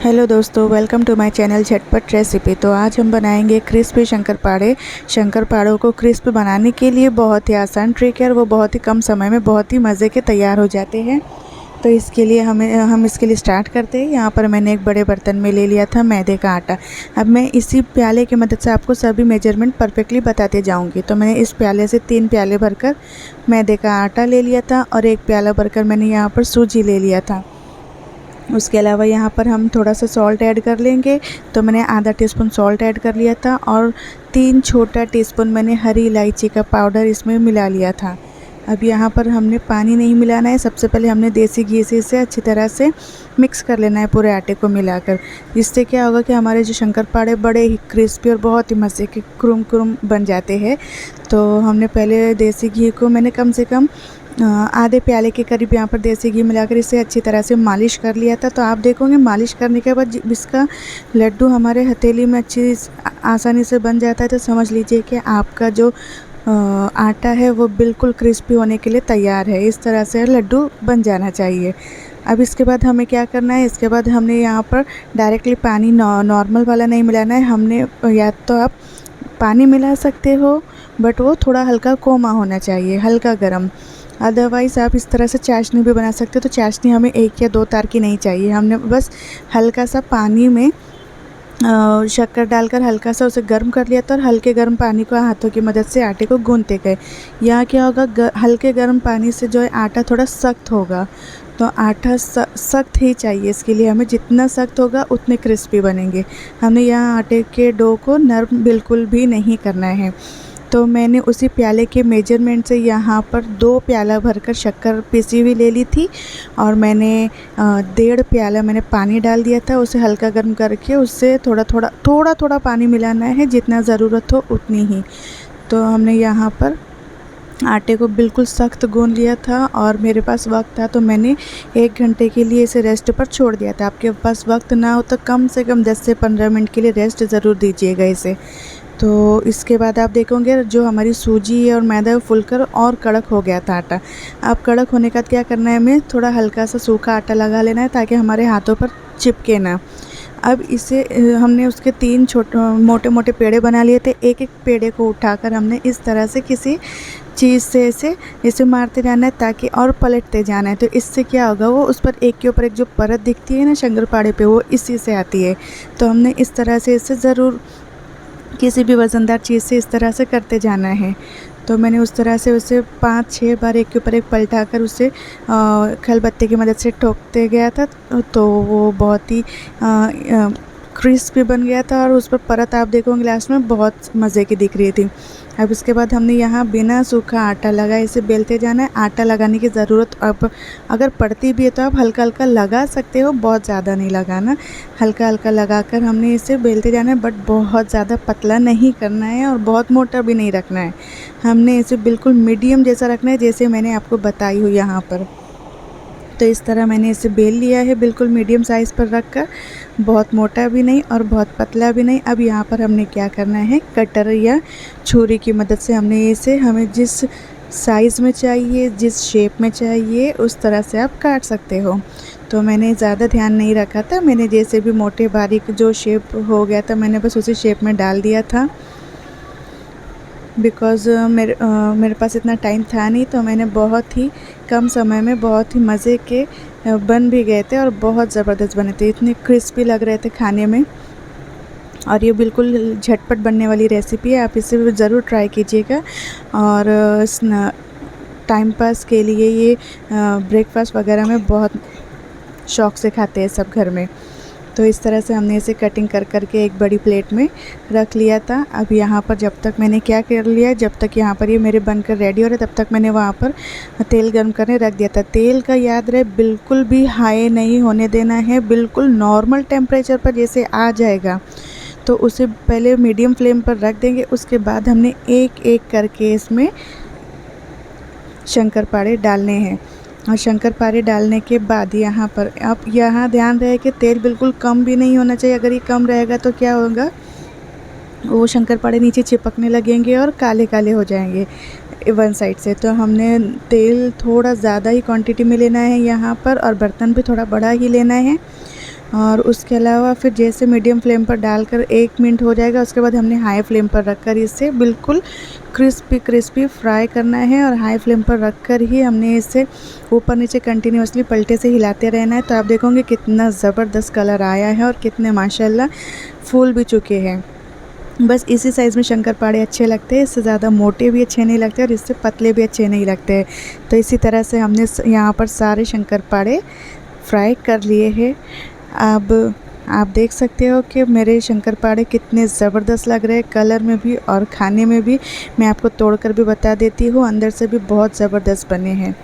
Hello दोस्तों, welcome to my channel झटपट recipe. तो आज हम बनाएंगे क्रिस्पी शंकरपाड़े। शंकरपाड़ों को क्रिस्प बनाने के लिए बहुत ही आसान ट्रिक है और वो बहुत ही कम समय में बहुत ही मज़े के तैयार हो जाते हैं। तो इसके लिए हम इसके लिए स्टार्ट करते हैं। यहाँ पर मैंने एक बड़े बर्तन में ले लिया था मैदे का आटा। अब मैं इसी प्याले की मदद से आपको सभी मेजरमेंट परफेक्टली बताते जाऊँगी। तो मैंने इस प्याले से 3 प्याले भरकर मैदे का आटा ले लिया था और 1 प्याला भरकर मैंने यहाँ पर सूजी ले लिया था। उसके अलावा यहाँ पर हम थोड़ा सा सॉल्ट ऐड कर लेंगे। तो मैंने आधा टीस्पून सॉल्ट ऐड कर लिया था और 3 छोटा टीस्पून मैंने हरी इलायची का पाउडर इसमें मिला लिया था। अब यहाँ पर हमने पानी नहीं मिलाना है। सबसे पहले हमने देसी घी से इसे अच्छी तरह से मिक्स कर लेना है पूरे आटे को मिलाकर। जिससे क्या होगा कि हमारे जो शंकरपाड़े बड़े ही क्रिस्पी और बहुत ही मज़े के कुरुम कुरुम बन जाते हैं। तो हमने पहले देसी घी को मैंने कम से कम आधे प्याले के करीब यहाँ पर देसी घी मिलाकर इसे अच्छी तरह से मालिश कर लिया था। तो आप देखोगे मालिश करने के बाद इसका लड्डू हमारे हथेली में अच्छी आसानी से बन जाता है। तो समझ लीजिए कि आपका जो आटा है वो बिल्कुल क्रिस्पी होने के लिए तैयार है। इस तरह से लड्डू बन जाना चाहिए। अब इसके बाद हमें क्या करना है, इसके बाद हमने यहाँ पर डायरेक्टली पानी नॉर्मल वाला नहीं मिलाना है। हमने या तो आप पानी मिला सकते हो, बट वो थोड़ा हल्का कोमा होना चाहिए, हल्का गर्म। अदरवाइज़ आप इस तरह से चाशनी भी बना सकते हो। तो चाशनी हमें 1 या 2 तार की नहीं चाहिए। हमने बस हल्का सा पानी में शक्कर डालकर हल्का सा उसे गर्म कर लिया था और हल्के गर्म पानी को हाथों की मदद से आटे को गूंथते गए। यहाँ क्या होगा, हल्के गर्म पानी से जो है आटा थोड़ा सख्त होगा। तो आटा सख्त ही चाहिए। इसके लिए हमें जितना सख्त होगा उतने क्रिस्पी बनेंगे। हमने यहाँ आटे के डो को नरम बिल्कुल भी नहीं करना है। तो मैंने उसी प्याले के मेजरमेंट से यहाँ पर 2 प्याला भरकर शक्कर पीसी हुई ले ली थी और मैंने 1.5 प्याला मैंने पानी डाल दिया था। उसे हल्का गर्म करके उससे थोड़ा थोड़ा पानी मिलाना है, जितना ज़रूरत हो उतनी ही। तो हमने यहाँ पर आटे को बिल्कुल सख्त गूंद लिया था और मेरे पास वक्त था तो मैंने 1 घंटे के लिए इसे रेस्ट पर छोड़ दिया था। आपके पास वक्त ना हो तो कम से कम 10 से 15 मिनट के लिए रेस्ट ज़रूर दीजिएगा इसे। तो इसके बाद आप देखोगे जो हमारी सूजी है और मैदा है वो फुलकर और कड़क हो गया था आटा। अब कड़क होने का क्या करना है, हमें थोड़ा हल्का सा सूखा आटा लगा लेना है ताकि हमारे हाथों पर चिपके ना। अब इसे हमने उसके 3 मोटे मोटे पेड़े बना लिए थे। एक एक पेड़े को उठाकर हमने इस तरह से किसी चीज़ से इसे मारते जाना है ताकि और पलटते जाना है। तो इससे क्या होगा, वो उस पर एक के ऊपर एक जो परत दिखती है ना शंकरपाड़े पे, वो इसी से आती है। तो हमने इस तरह से इसे ज़रूर किसी भी वज़नदार चीज़ से इस तरह से करते जाना है। तो मैंने उस तरह से उसे 5-6 बार एक के ऊपर एक पलटाकर उसे खलबत्ते की मदद से ठोकते गया था। तो वो बहुत ही क्रिस्पी बन गया था और उस पर परत आप देखोगे लास्ट में बहुत मज़े की दिख रही थी। अब इसके बाद हमने यहाँ बिना सूखा आटा लगाए इसे बेलते जाना है। आटा लगाने की ज़रूरत अब अगर पड़ती भी है तो आप हल्का हल्का लगा सकते हो, बहुत ज़्यादा नहीं लगाना। हल्का हल्का लगाकर हमने इसे बेलते जाना है, बट बहुत ज़्यादा पतला नहीं करना है और बहुत मोटा भी नहीं रखना है। हमने इसे बिल्कुल मीडियम जैसा रखना है, जैसे मैंने आपको बताई हूँ यहाँ पर। तो इस तरह मैंने इसे बेल लिया है बिल्कुल मीडियम साइज़ पर रखकर, बहुत मोटा भी नहीं और बहुत पतला भी नहीं। अब यहाँ पर हमने क्या करना है, कटर या छुरी की मदद से हमने इसे हमें जिस साइज़ में चाहिए, जिस शेप में चाहिए, उस तरह से आप काट सकते हो। तो मैंने ज़्यादा ध्यान नहीं रखा था, मैंने जैसे भी मोटे बारीक जो शेप हो गया था मैंने बस उसी शेप में डाल दिया था। बिकॉज़ मेरे पास इतना टाइम था नहीं, तो मैंने बहुत ही कम समय में बहुत ही मज़े के बन भी गए थे और बहुत ज़बरदस्त बने थे। इतने क्रिस्पी लग रहे थे खाने में और ये बिल्कुल झटपट बनने वाली रेसिपी है। आप इसे ज़रूर ट्राई कीजिएगा। और टाइम पास के लिए ये ब्रेकफास्ट वगैरह में बहुत शौक़ से खाते हैं सब घर में। तो इस तरह से हमने इसे कटिंग कर के एक बड़ी प्लेट में रख लिया था। अब यहाँ पर जब तक मैंने क्या कर लिया, जब तक यहाँ पर ये मेरे बनकर रेडी हो रहे तब तक मैंने वहाँ पर तेल गर्म करने रख दिया था। तेल का याद रहे बिल्कुल भी हाई नहीं होने देना है, बिल्कुल नॉर्मल टेम्परेचर पर जैसे आ जाएगा तो उसे पहले मीडियम फ्लेम पर रख देंगे। उसके बाद हमने एक एक करके इसमें शंकरपाड़े डालने हैं और शंकरपारे डालने के बाद यहाँ पर आप यहाँ ध्यान रहे कि तेल बिल्कुल कम भी नहीं होना चाहिए। अगर ये कम रहेगा तो क्या होगा, वो शंकरपारे नीचे चिपकने लगेंगे और काले काले हो जाएंगे वन साइड से। तो हमने तेल थोड़ा ज़्यादा ही क्वांटिटी में लेना है यहाँ पर और बर्तन भी थोड़ा बड़ा ही लेना है। और उसके अलावा फिर जैसे मीडियम फ्लेम पर डालकर 1 मिनट हो जाएगा, उसके बाद हमने हाई फ्लेम पर रखकर इसे बिल्कुल क्रिस्पी फ्राई करना है। और हाई फ्लेम पर रखकर ही हमने इसे ऊपर नीचे कंटिन्यूअसली पलटे से हिलाते रहना है। तो आप देखोगे कितना ज़बरदस्त कलर आया है और कितने माशाल्लाह फूल भी चुके हैं। बस इसी साइज़ में शंकरपाड़े अच्छे लगते हैं, इससे ज़्यादा मोटे भी अच्छे नहीं लगते और इससे पतले भी अच्छे नहीं लगते। तो इसी तरह से हमने यहाँ पर सारे शंकरपाड़े फ्राई कर लिए हैं। अब आप देख सकते हो कि मेरे शंकरपाड़े कितने ज़बरदस्त लग रहे हैं कलर में भी और खाने में भी। मैं आपको तोड़कर भी बता देती हूँ, अंदर से भी बहुत ज़बरदस्त बने हैं।